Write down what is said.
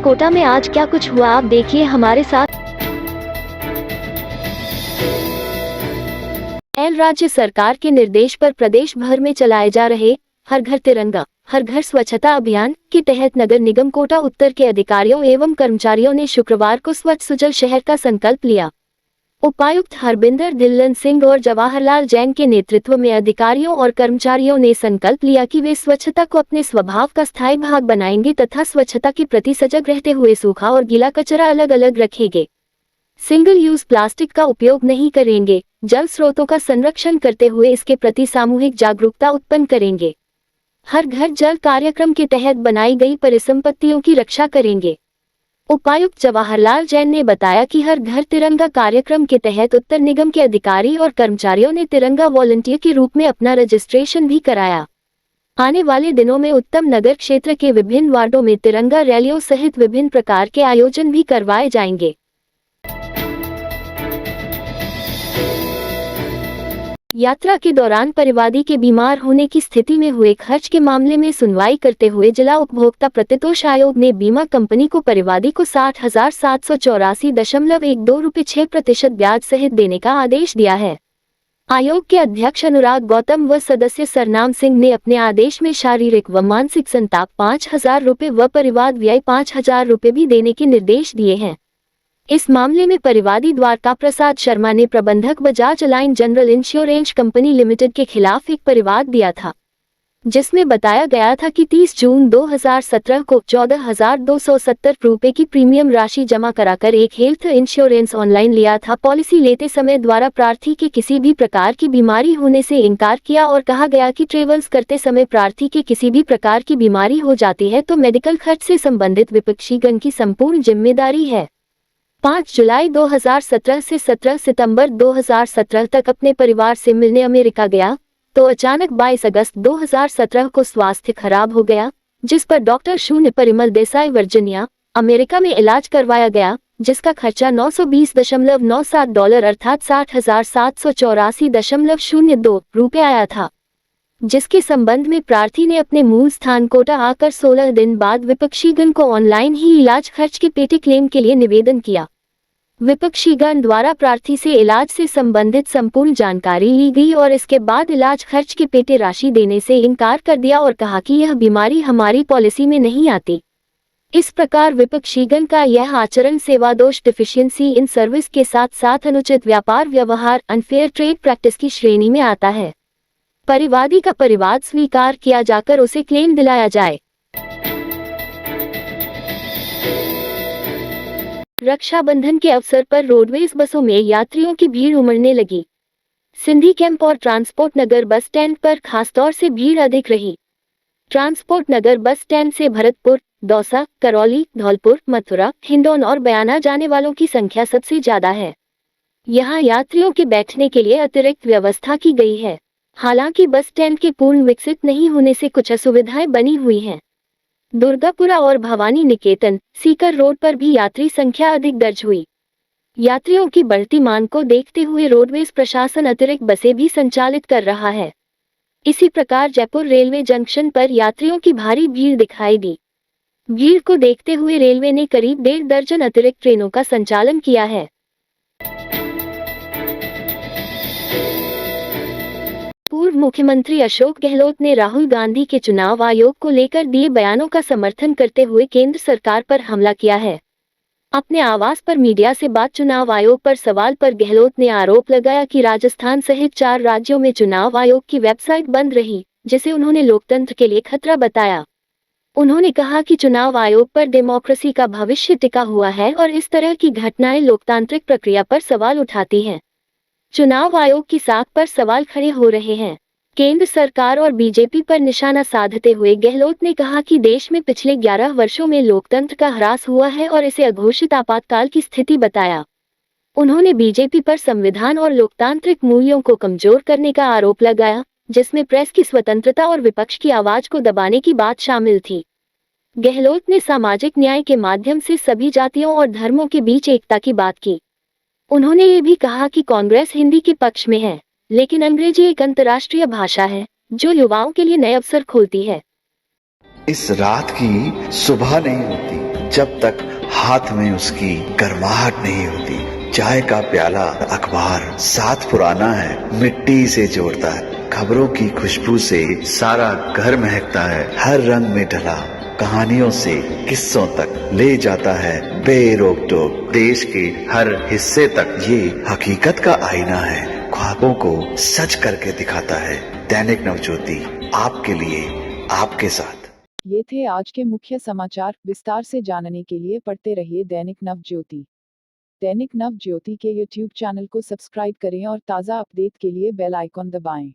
कोटा में आज क्या कुछ हुआ, आप देखिए हमारे साथ। राज्य सरकार के निर्देश पर प्रदेश भर में चलाए जा रहे हर घर तिरंगा हर घर स्वच्छता अभियान के तहत नगर निगम कोटा उत्तर के अधिकारियों एवं कर्मचारियों ने शुक्रवार को स्वच्छ सुजल शहर का संकल्प लिया। उपायुक्त हरबिंदर धिल्लन सिंह और जवाहरलाल जैन के नेतृत्व में अधिकारियों और कर्मचारियों ने संकल्प लिया कि वे स्वच्छता को अपने स्वभाव का स्थायी भाग बनाएंगे तथा स्वच्छता के प्रति सजग रहते हुए सूखा और गीला कचरा अलग अलग रखेंगे। सिंगल यूज प्लास्टिक का उपयोग नहीं करेंगे। जल स्रोतों का संरक्षण करते हुए इसके प्रति सामूहिक जागरूकता उत्पन्न करेंगे। हर घर जल कार्यक्रम के तहत बनाई गई परिसंपत्तियों की रक्षा करेंगे। उपायुक्त जवाहरलाल जैन ने बताया कि हर घर तिरंगा कार्यक्रम के तहत उत्तर निगम के अधिकारी और कर्मचारियों ने तिरंगा वॉलंटियर के रूप में अपना रजिस्ट्रेशन भी कराया। आने वाले दिनों में उत्तम नगर क्षेत्र के विभिन्न वार्डों में तिरंगा रैलियों सहित विभिन्न प्रकार के आयोजन भी करवाए जाएंगे। यात्रा के दौरान परिवादी के बीमार होने की स्थिति में हुए खर्च के मामले में सुनवाई करते हुए जिला उपभोक्ता प्रतितोष आयोग ने बीमा कंपनी को परिवादी को 60,784.12 रुपये 6% ब्याज सहित देने का आदेश दिया है। आयोग के अध्यक्ष अनुराग गौतम व सदस्य सरनाम सिंह ने अपने आदेश में शारीरिक व मानसिक संताप 5,000 रुपये व परिवाद व्यय 5,000 रुपये भी देने के निर्देश दिए हैं। इस मामले में परिवादी द्वारका प्रसाद शर्मा ने प्रबंधक Bajaj align general insurance company limited के खिलाफ एक परिवाद दिया था, जिसमें बताया गया था कि 30 जून 2017 को 14,270 रुपये की प्रीमियम राशि जमा कराकर एक हेल्थ इंश्योरेंस ऑनलाइन लिया था। पॉलिसी लेते समय द्वारा प्रार्थी के किसी भी प्रकार की बीमारी होने से इनकार किया और कहा गया कि ट्रेवल्स करते समय प्रार्थी के किसी भी प्रकार की बीमारी हो जाती है तो मेडिकल खर्च से संबंधित विपक्षीगण की संपूर्ण जिम्मेदारी है। 5 जुलाई 2017 से 17 सितंबर 2017 तक अपने परिवार से मिलने अमेरिका गया तो अचानक 22 अगस्त 2017 को स्वास्थ्य खराब हो गया, जिस पर डॉक्टर शून्य परिमल देसाई वर्जीनिया अमेरिका में इलाज करवाया गया, जिसका खर्चा $920.97 अर्थात 60,784.02 रुपये आया था, जिसके संबंध में प्रार्थी ने अपने मूल स्थान कोटा आकर 16 दिन बाद विपक्षीगण को ऑनलाइन ही इलाज खर्च के पेटे क्लेम के लिए निवेदन किया। विपक्षीगण द्वारा प्रार्थी से इलाज से संबंधित संपूर्ण जानकारी ली गई और इसके बाद इलाज खर्च के पेटे राशि देने से इनकार कर दिया और कहा कि यह बीमारी हमारी पॉलिसी में नहीं आती। इस प्रकार विपक्षीगण का यह आचरण सेवा दोष डिफिशियंसी इन सर्विस के साथ साथ अनुचित व्यापार व्यवहार अनफेयर ट्रेड प्रैक्टिस की श्रेणी में आता है। परिवादी का परिवाद स्वीकार किया जाकर उसे क्लेम दिलाया जाए। रक्षाबंधन के अवसर पर रोडवेज बसों में यात्रियों की भीड़ उमड़ने लगी। सिंधी कैंप और ट्रांसपोर्ट नगर बस स्टैंड पर खासतौर से भीड़ अधिक रही। ट्रांसपोर्ट नगर बस स्टैंड से भरतपुर, दौसा, करौली, धौलपुर, मथुरा, हिंडौन और बयाना जाने वालों की संख्या सबसे ज्यादा है। यहाँ यात्रियों के बैठने के लिए अतिरिक्त व्यवस्था की गई है। हालांकि बस स्टैंड के पूर्ण विकसित नहीं होने से कुछ असुविधाएं बनी हुई हैं। दुर्गापुरा और भवानी निकेतन, सीकर रोड पर भी यात्री संख्या अधिक दर्ज हुई। यात्रियों की बढ़ती मांग को देखते हुए रोडवेज प्रशासन अतिरिक्त बसें भी संचालित कर रहा है। इसी प्रकार जयपुर रेलवे जंक्शन पर यात्रियों की भारी भीड़ दिखाई दी। भीड़ को देखते हुए रेलवे ने करीब 1.5 दर्जन अतिरिक्त ट्रेनों का संचालन किया है। पूर्व मुख्यमंत्री अशोक गहलोत ने राहुल गांधी के चुनाव आयोग को लेकर दिए बयानों का समर्थन करते हुए केंद्र सरकार पर हमला किया है। अपने आवास पर मीडिया से बात चुनाव आयोग पर सवाल पर गहलोत ने आरोप लगाया कि राजस्थान सहित 4 राज्यों में चुनाव आयोग की वेबसाइट बंद रही, जिसे उन्होंने लोकतंत्र के लिए खतरा बताया। उन्होंने कहा कि चुनाव आयोग पर डेमोक्रेसी का भविष्य टिका हुआ है और इस तरह की घटनाएं लोकतांत्रिक प्रक्रिया पर सवाल उठाती हैं। चुनाव आयोग की साख पर सवाल खड़े हो रहे हैं। केंद्र सरकार और बीजेपी पर निशाना साधते हुए गहलोत ने कहा कि देश में पिछले 11 वर्षों में लोकतंत्र का ह्रास हुआ है और इसे अघोषित आपातकाल की स्थिति बताया। उन्होंने बीजेपी पर संविधान और लोकतांत्रिक मूल्यों को कमजोर करने का आरोप लगाया, जिसमें प्रेस की स्वतंत्रता और विपक्ष की आवाज को दबाने की बात शामिल थी। गहलोत ने सामाजिक न्याय के माध्यम से सभी जातियों और धर्मों के बीच एकता की बात की। उन्होंने ये भी कहा कि कांग्रेस हिंदी के पक्ष में है, लेकिन अंग्रेजी एक अंतर्राष्ट्रीय भाषा है जो युवाओं के लिए नए अवसर खोलती है। इस रात की सुबह नहीं होती, जब तक हाथ में उसकी गर्माहट नहीं होती। चाय का प्याला, अखबार साथ पुराना है, मिट्टी से जोड़ता है। खबरों की खुशबू से सारा घर महकता है। हर रंग में ढला कहानियों से किस्सों तक ले जाता है बेरोक टोक। देश के हर हिस्से तक ये हकीकत का आईना है, ख्वाबों को सच करके दिखाता है। दैनिक नवज्योति, आपके लिए, आपके साथ। ये थे आज के मुख्य समाचार। विस्तार से जानने के लिए पढ़ते रहिए दैनिक नवज्योति। दैनिक नवज्योति के YouTube चैनल को सब्सक्राइब करें और ताज़ा अपडेट के लिए बेल आइकॉन दबाएं।